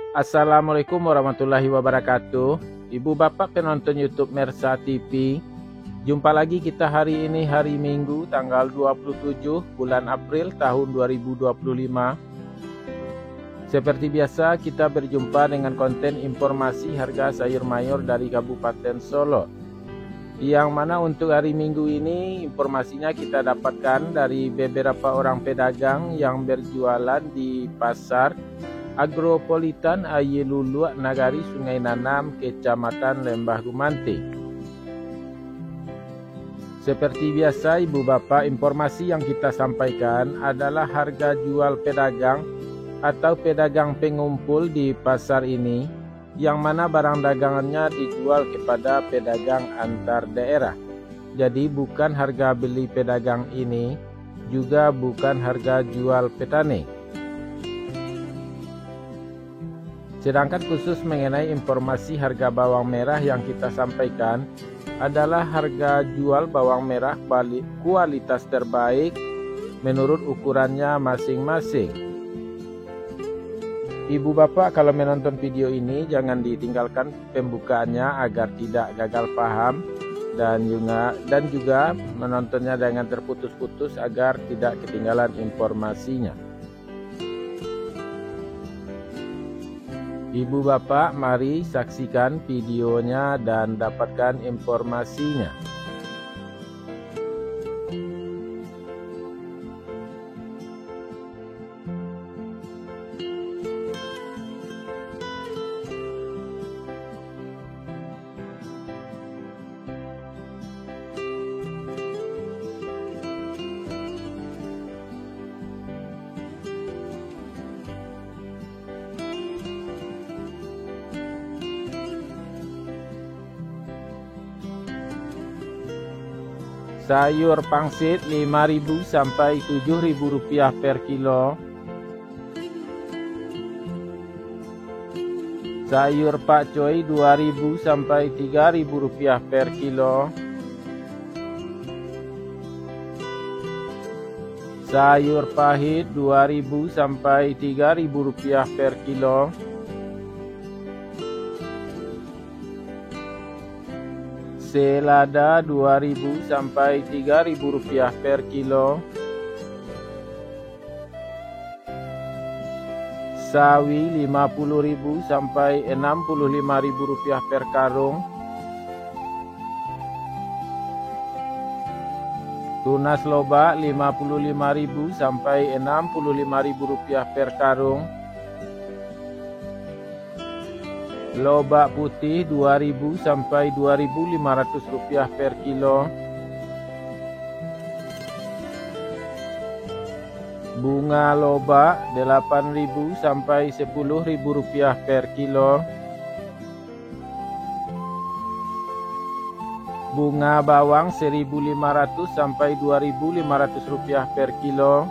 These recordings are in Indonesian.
Assalamualaikum warahmatullahi wabarakatuh. Ibu bapak penonton YouTube Mersa TV. Jumpa lagi kita hari ini, hari Minggu tanggal 27 bulan April tahun 2025. Seperti biasa kita berjumpa dengan konten informasi harga sayur mayur dari Kabupaten Solo. Yang mana untuk hari Minggu ini informasinya kita dapatkan dari beberapa orang pedagang yang berjualan di pasar Agropolitan Ayelulu Nagari Sungai Nanam, Kecamatan Lembah Gumante. Seperti biasa ibu bapak, informasi yang kita sampaikan adalah harga jual pedagang atau pedagang pengumpul di pasar ini, yang mana barang dagangannya dijual kepada pedagang antar daerah. Jadi bukan harga beli pedagang ini, juga bukan harga jual petani. Sedangkan khusus mengenai informasi harga bawang merah yang kita sampaikan adalah harga jual bawang merah kualitas terbaik menurut ukurannya masing-masing. Ibu bapak kalau menonton video ini jangan ditinggalkan pembukaannya agar tidak gagal paham dan juga menontonnya dengan terputus-putus agar tidak ketinggalan informasinya. Ibu bapak, mari saksikan videonya dan dapatkan informasinya. Sayur pangsit 5.000 sampai 7.000 rupiah per kilo. Sayur pakcoy 2.000 sampai 3.000 rupiah per kilo. Sayur pahit 2.000 sampai 3.000 rupiah per kilo. Selada 2.000 sampai 3.000 rupiah per kilo. Sawi 50.000 sampai 65.000 rupiah per karung. Tunas loba 55.000 sampai 65.000 rupiah per karung. Lobak putih 2.000 sampai 2.500 rupiah per kilo. Bunga lobak 8.000 sampai 10.000 rupiah per kilo. Bunga bawang 1.500 sampai 2.500 rupiah per kilo.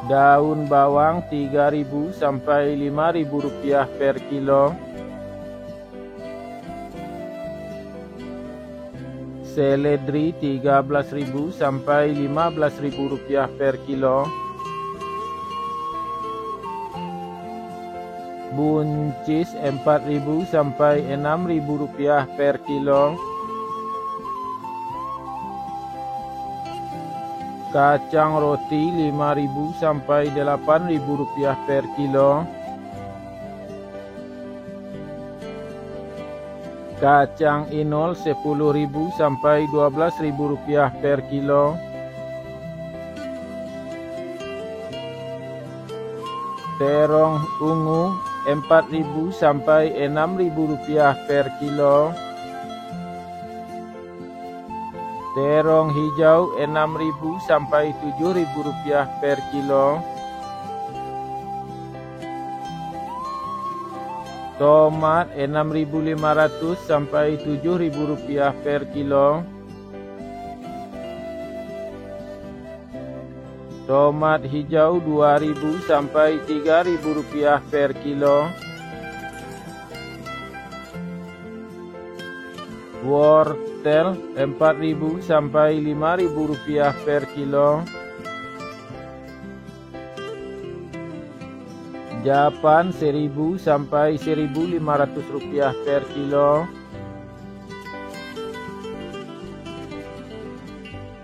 Daun bawang 3.000 sampai 5.000 rupiah per kilo. Seledri 13.000 sampai 15.000 rupiah per kilo. Buncis 4.000 sampai 6.000 rupiah per kilo. Kacang roti 5.000 sampai 8.000 rupiah per kilo. Kacang inol 10.000 sampai 12.000 rupiah per kilo. Terong ungu 4.000 sampai 6.000 rupiah per kilo. Terong hijau 6.000 sampai 7.000 rupiah per kilo. Tomat 6.500 sampai 7.000 rupiah per kilo. Tomat hijau 2.000 sampai 3.000 rupiah per kilo. Wortel 4.000 sampai 5.000 rupiah per kilo. Japan 1000 sampai 1500 rupiah per kilo.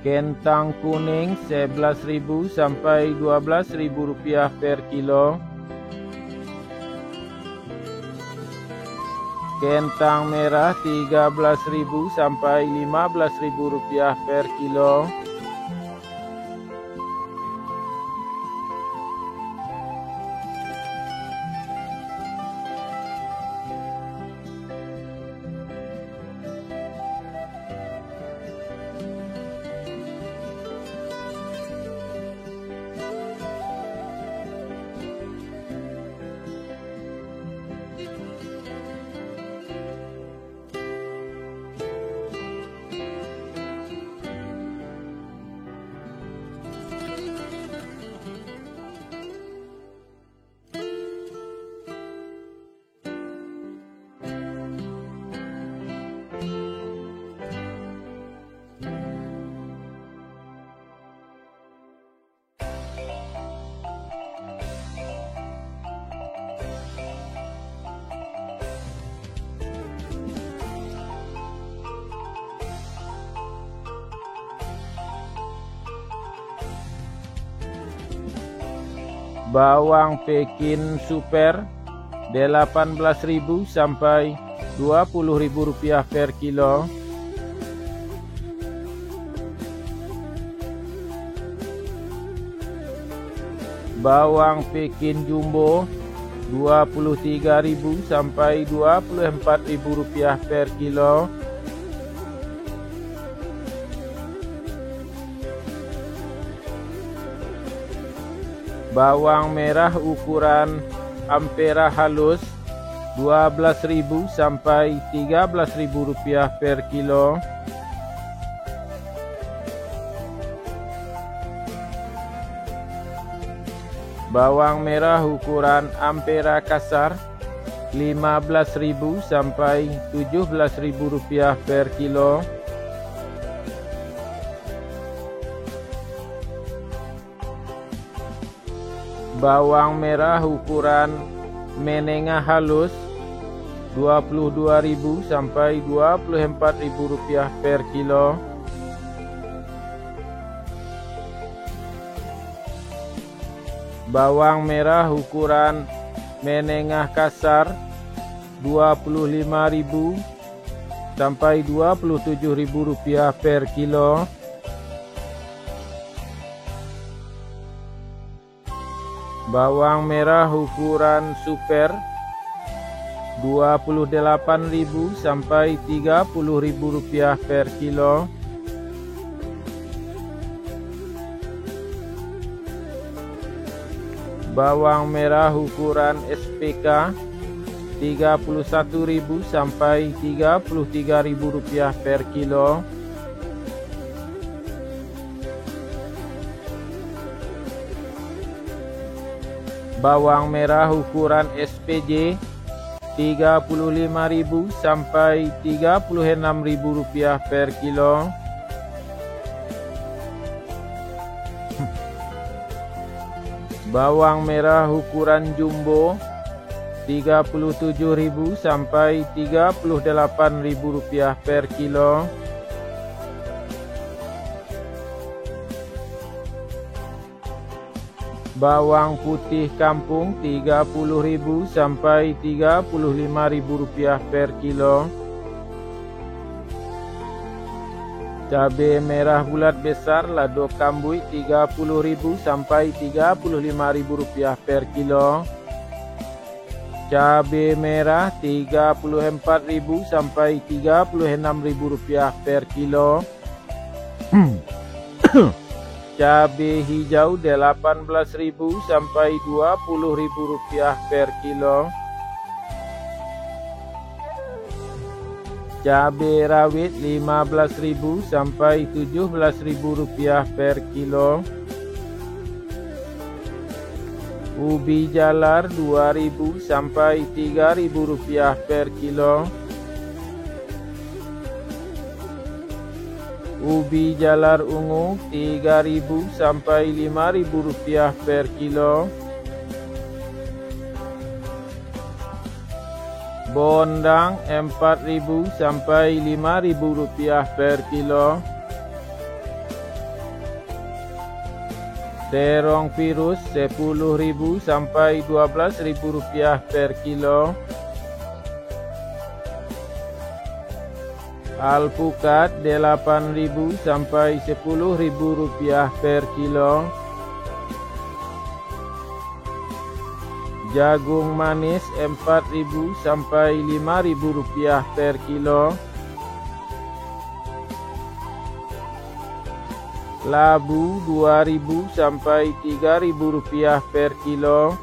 Kentang kuning 11.000 sampai 12.000 rupiah per kilo. Kentang merah 13.000 sampai 15.000 rupiah per kilo. Bawang Pekin super 18.000 sampai 20.000 rupiah per kilo. Bawang Pekin jumbo 23.000 sampai 24.000 rupiah per kilo. Bawang merah ukuran ampera halus 12.000 sampai 13.000 rupiah per kilo. Bawang merah ukuran ampera kasar 15.000 sampai 17.000 rupiah per kilo. Bawang merah ukuran menengah halus 22.000 sampai 24.000 rupiah per kilo. Bawang merah ukuran menengah kasar 25.000 sampai 27.000 rupiah per kilo. Bawang merah ukuran super 28.000 sampai 30.000 rupiah per kilo. Bawang merah ukuran SPK 31.000 sampai 33.000 rupiah per kilo. Bawang merah ukuran SPJ 35.000 sampai 36.000 rupiah per kilo. Bawang merah ukuran jumbo 37.000 sampai 38.000 rupiah per kilo. Bawang putih kampung 30.000 sampai 35.000 rupiah per kilo. Cabai merah bulat besar lado kambui 30.000 sampai 35.000 rupiah per kilo. Cabai merah 34.000 sampai 36.000 rupiah per kilo. Cabai hijau 18.000 sampai 20.000 rupiah per kilo. Cabai rawit 15.000 sampai 17.000 rupiah per kilo. Ubi jalar 2.000 sampai 3.000 rupiah per kilo. Ubi jalar ungu 3.000 sampai 5.000 rupiah per kilo. Bondang 4.000 sampai 5.000 rupiah per kilo. Terong virus 10.000 sampai 12.000 rupiah per kilo. Alpukat 8.000 sampai 10.000 rupiah per kilo. Jagung manis 4.000 sampai 5.000 rupiah per kilo. Labu 2.000 sampai 3.000 rupiah per kilo.